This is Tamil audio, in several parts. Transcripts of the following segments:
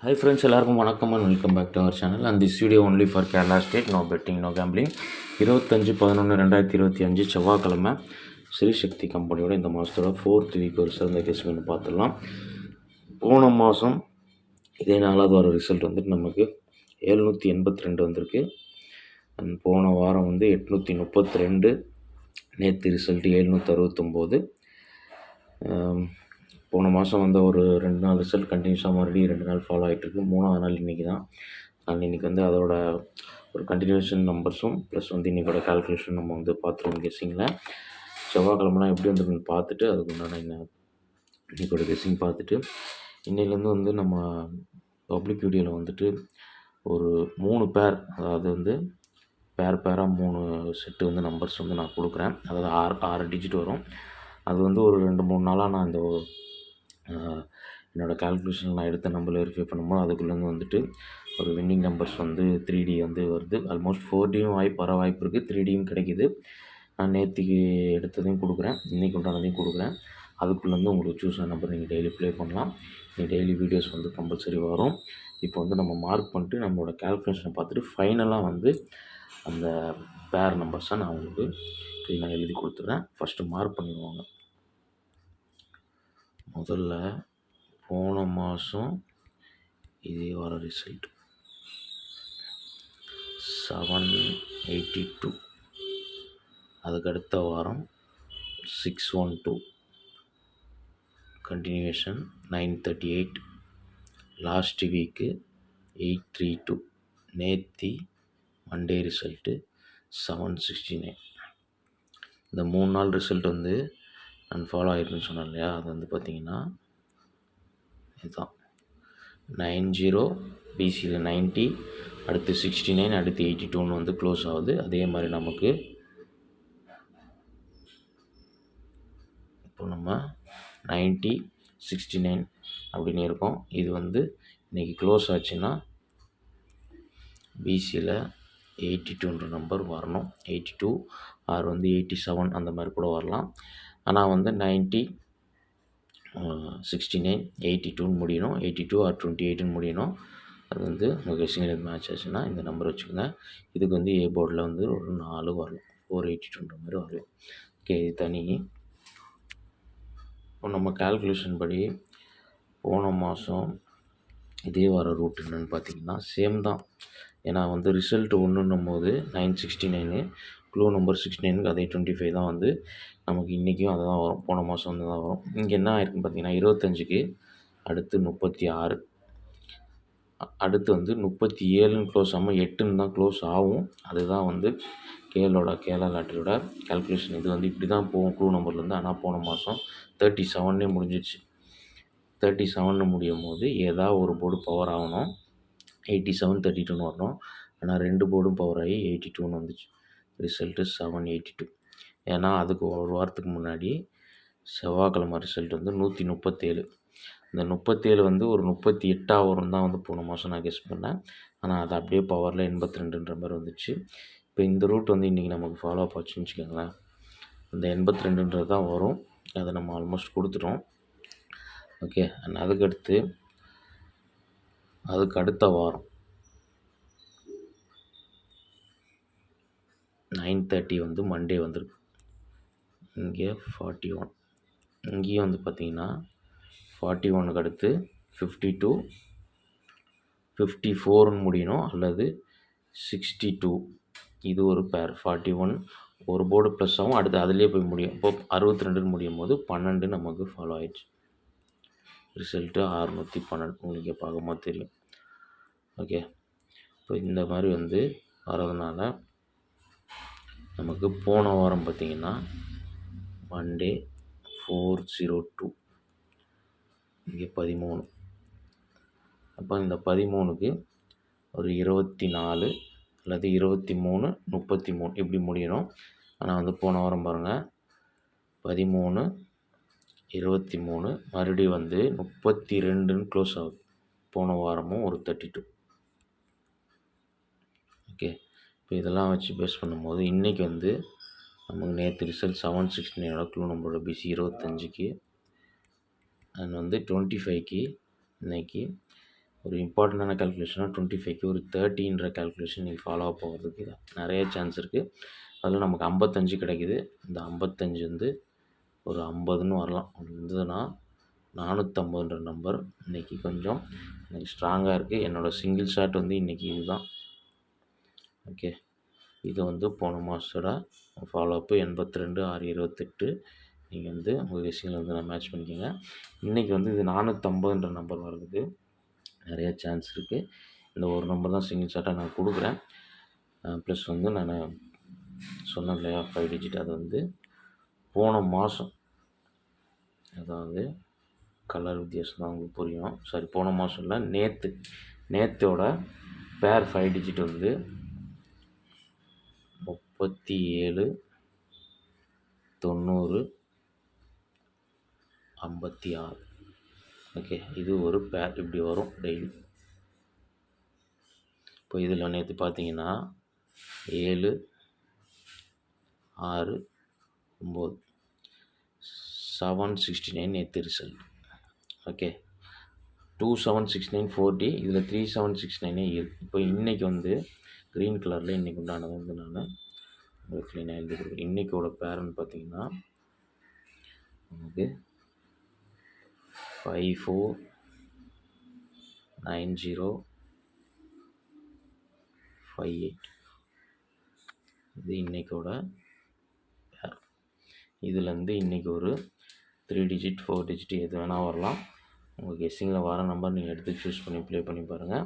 Hi friends, எல்லாருக்கும் வணக்கம் and welcome back to our channel and this video only for Kerala state, no betting, no gambling. 25/11/2025 செவ்வாய்க்கிழமை ஸ்ரீ சக்தி கம்பெனியோட இந்த மாதத்தோட 4th வீக் ஒரு சிறந்த கேஸ்மெண்ட் பார்த்துடலாம். போன மாதம் இதே 4வது வார ரிசல்ட் வந்துட்டு நமக்கு 782 வந்திருக்கு. அண்ட் போன வாரம் வந்து 832, நேற்று ரிசல்ட்டு 769. போன மாதம் வந்த ஒரு 2 நாள் ரிசல்ட் கண்டினியூஸாக மறுபடியும் 2 நாள் ஃபாலோ ஆகிட்டுருக்கு. 3வது நாள் இன்றைக்கி தான். அண்ட் இன்றைக்கி வந்து அதோட ஒரு கண்டினியூஷன் நம்பர்ஸும் ப்ளஸ் வந்து இன்றைக்கோட கால்குலேஷன் நம்ம வந்து பார்த்துருவோம் கெஸ்ஸிங்கில். செவ்வாய்க்கிழமெலாம் எப்படி வந்துருக்குன்னு பார்த்துட்டு அதுக்கு உண்டான இன்றைக்கோட கெஸ்ஸிங் பார்த்துட்டு இன்னையிலேருந்து வந்து நம்ம பப்ளிக் வீடியோவில் வந்துட்டு ஒரு 3 பேர், அதாவது வந்து பேராக 3 செட்டு வந்து நம்பர்ஸ் வந்து நான் கொடுக்குறேன். அதாவது 6 டிஜிட் வரும். அது வந்து ஒரு 2-3 நாளாக நான் இந்த என்னோடய கால்குலேஷன் நான் எடுத்த நம்பர் வெரிஃபை பண்ணும்போது அதுக்குள்ளேருந்து வந்துட்டு ஒரு வின்னிங் நம்பர்ஸ் வந்து 3D வந்து வருது. ஆல்மோஸ்ட் 4Dயும் வர வாய்ப்பு இருக்குது, 3Dயும் கிடைக்கிது. நான் நேற்றுக்கு எடுத்ததையும் கொடுக்குறேன், இன்றைக்கி உண்டானதையும் கொடுக்குறேன். அதுக்குள்ளேருந்து உங்களுக்கு சூஸ் ஆன நம்பர் நீங்கள் டெய்லி ப்ளே பண்ணலாம். நீங்கள் டெய்லி வீடியோஸ் வந்து கம்பல்சரி வரும். இப்போ வந்து நம்ம மார்க் பண்ணிட்டு நம்மளோட கால்குலேஷனை பார்த்துட்டு ஃபைனலாக வந்து அந்த பேர் நம்பர்ஸை நான் உங்களுக்கு நான் எழுதி கொடுத்துட்றேன். ஃபஸ்ட்டு மார்க் பண்ணிடுவாங்க. முதல்ல போன மாதம் இதே வார ரிசல்ட் 782, அதுக்கடுத்த வாரம் 612, கண்டினியூஷன் 938, லாஸ்ட் வீக்கு 832, நேத்தி மண்டே ரிசல்ட்டு 769. இந்த 3 நாள் ரிசல்ட் வந்து நான் ஃபாலோ ஆகிருக்குன்னு சொன்னேன் இல்லையா, அது வந்து பார்த்திங்கன்னா இதுதான் 90, பிசியில் 90, அடுத்து 69, அடுத்து 82ன்னு வந்து க்ளோஸ் ஆகுது. அதே மாதிரி நமக்கு இப்போ நம்ம 90, 69 அப்படின்னு இருக்கோம். இது வந்து இன்றைக்கி க்ளோஸ் ஆச்சுன்னா பிசியில் 82ன்ற நம்பர் வரணும். 82 ஆர் வந்து 87 அந்த மாதிரி கூட வரலாம். ஆனால் வந்து 90, 69, 82ன்னு முடியணும். 82 ஆர் 28ன்னு முடியணும். அது வந்து உங்கள் கெஸ்ஸிங்கில் மேட்ச் ஆச்சுன்னா இந்த நம்பர் வச்சுக்கோங்க. இதுக்கு வந்து ஏ போர்டில் வந்து ஒரு 4 வரலாம், 482ன்ற மாதிரி வரலாம். ஓகே, இது தனி. இப்போ நம்ம கால்குலேஷன் படி போன மாதம் இதே வார ரூட் என்னென்னு பார்த்தீங்கன்னா சேம் தான். ஏன்னா வந்து ரிசல்ட் ஒன்றுன்னும் போது 969, க்ளூ நம்பர் 69க்கு அதே 25 தான் வந்து நமக்கு இன்றைக்கும் அதை தான் வரும். போன மாதம் வந்து தான் வரும். இங்கே என்ன ஆயிருக்குன்னு பார்த்தீங்கன்னா 25க்கு அடுத்து 36, அடுத்து வந்து 37ன்னு க்ளோஸ் ஆகாமல் 8ன்னு தான் க்ளோஸ் ஆகும். அதுதான் வந்து கேரளா லாட்டரியோட கால்குலேஷன். இது வந்து இப்படி தான் போகும் க்ளூ நம்பர்லேருந்து. ஆனால் போன மாதம் 37 முடிஞ்சிடுச்சு. 37ன்னு முடியும் போது ஏதாவது ஒரு போர்டு பவர் ஆகணும். 87, 32ன்னு வரணும். ஆனால் 2 போர்டும் பவர் ஆகி 82ன்னு வந்துச்சு. ரிசல்ட்டு 782. ஏன்னா அதுக்கு ஒரு வாரத்துக்கு முன்னாடி செவ்வாய்க்கிழமை ரிசல்ட் வந்து 137. இந்த 37 வந்து ஒரு 38 வரும் தான் வந்து போன மாதம் நான் கெஸ் பண்ணேன். ஆனால் அது அப்படியே பவரில் 82ன்ற மாதிரி வந்துச்சு. இப்போ இந்த ரூட் வந்து இன்றைக்கி நமக்கு ஃபாலோ அப் ஆச்சுன்னு வச்சுக்கோங்களேன். இந்த 82ன்றது தான் வரும். அதை நம்ம ஆல்மோஸ்ட் கொடுத்துட்டோம். ஓகே, அண்ட் அதுக்கு அடுத்த வாரம் 930 வந்து மண்டே வந்திருக்கு. இங்கே 41, இங்கேயும் வந்து பார்த்திங்கன்னா 41க்கு அடுத்து 52, 54ன்னு முடியணும் அல்லது 62. இது ஒரு பேர் 41 ஒரு போர்டு ப்ளஸ் ஆகும். அடுத்து அதுலேயே போய் முடியும். இப்போ 62ன்னு முடியும் போது 12 நமக்கு ஃபாலோ ஆயிடுச்சு. ரிசல்ட்டு 612 உங்களுக்கு பார்க்கும்போது தெரியும். ஓகே, இப்போ இந்த மாதிரி வந்து வரதுனால நமக்கு போன வாரம் பார்த்திங்கன்னா மண்டே 402, இங்கே 13. அப்போ இந்த 13க்கு ஒரு 24 அல்லது 23, 33 இப்படி முடியணும். ஆனால் வந்து போன வாரம் பாருங்கள் 13, 23 மறுபடியும் வந்து 32ன்னு க்ளோஸ் ஆகுது. போன வாரமும் ஒரு 32. ஓகே, இப்போ இதெல்லாம் வச்சு பேஸ் பண்ணும்போது இன்றைக்கி வந்து நமக்கு நேற்று ரிசல்ட் 769 க்ளூ நம்பரோட பிசி 25க்கு அண்ட் வந்து 25க்கு இன்றைக்கி ஒரு இம்பார்ட்டண்டான கால்குலேஷனாக 25க்கு ஒரு 30ன்ற கால்குலேஷன் நீங்கள் ஃபாலோ போகிறதுக்கு நிறைய சான்ஸ் இருக்குது. அதில் நமக்கு 55 கிடைக்குது. இந்த 55 வந்து ஒரு 50ன்னு வரலாம். அப்படி இருந்ததுன்னா 450ன்ற நம்பர் இன்றைக்கி கொஞ்சம் எனக்கு ஸ்ட்ராங்காக இருக்குது. என்னோடய சிங்கிள் ஷாட் வந்து இன்றைக்கி இதுதான். ஓகே, இது வந்து போன மாதத்தோட ஃபாலோஅப்பு 82,628. நீங்கள் வந்து உங்கள் கெஸ்ஸிங்கில் வந்து நான் மேட்ச் பண்ணிக்கோங்க. இன்றைக்கி வந்து இது 450ன்ற நம்பர் வர்றதுக்கு நிறைய சான்ஸ் இருக்குது. இந்த ஒரு நம்பர் தான் சிங்கிள் ஷாட்டாக நான் கொடுக்குறேன். ப்ளஸ் வந்து நான் சொன்னேன் இல்லையா 5 டிஜிட், அது வந்து போன மாதம், அதாவது கலர் வித்தியாசம் தான் உங்களுக்கு புரியும். சாரி, போன மாதம் இல்லை, நேற்றோட பேர் 5 டிஜிட் வந்து 37 90 56. ஓகே, இது ஒரு பேர் இப்படி வரும் டெய்லி. இப்போ இதில் நேற்று பார்த்தீங்கன்னா 7 6 9 769 நேற்று ரிசல்ட். ஓகே, 276940, இதில் 3769 இருக்குது. இப்போ இன்றைக்கி வந்து க்ரீன் கலரில் இன்றைக்கி உண்டானது வந்து நான் உங்களுக்கு க்ளீனாக எழுதி கொடுக்குறேன். இன்றைக்கோட பேருன்னு பார்த்தீங்கன்னா நமக்கு 549058. இது இன்றைக்கோட பேர். இதுலேருந்து இன்றைக்கி ஒரு 3 டிஜிட் 4 டிஜிட் எது வேணால் வரலாம். உங்கள் கெஸ்ஸிங்கில் வர நம்பர் நீங்கள் எடுத்து சூஸ் பண்ணி ப்ளே பண்ணி பாருங்கள்.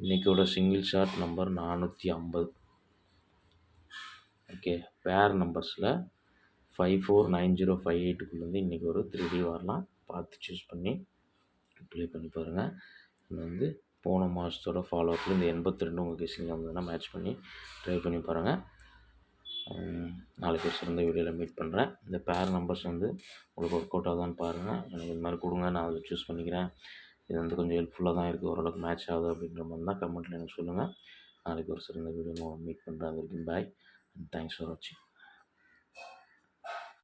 இன்றைக்கோட சிங்கிள் ஷாட் நம்பர் 450. ஓகே, பேர் நம்பர்ஸில் 549058க்குள்ளேருந்து இன்றைக்கி ஒரு 3D வரலாம். பார்த்து சூஸ் பண்ணி ப்ளே பண்ணி பாருங்கள். இது வந்து போன மாதத்தோட ஃபாலோஅப்பில் இந்த 82 உங்கள் கெஸ்ஸிங்கில் வந்ததுன்னா மேட்ச் பண்ணி ட்ரை பண்ணி பாருங்கள். நாளைக்கு ஒரு சிறந்த வீடியோவில் மீட் பண்ணுறேன். இந்த பேர் நம்பர்ஸ் வந்து உங்களுக்கு ஒர்க் அவுட் ஆகுதான்னு பாருங்கள். எனக்கு இது மாதிரி கொடுங்க, நான் அதில் சூஸ் பண்ணிக்கிறேன். இது வந்து கொஞ்சம் ஹெல்ப்ஃபுல்லாக தான் இருக்குது. ஓரளவுக்கு மேட்ச் ஆகுது அப்படின்ற மாதிரி தான் கமெண்ட்டில் எனக்கு சொல்லுங்கள். நாளைக்கு ஒரு சிறந்த வீடியோ மீட் பண்ணுறேன். அது வரைக்கும் பாய் அண்ட் தேங்க்ஸ் ஃபார் வாட்சிங்.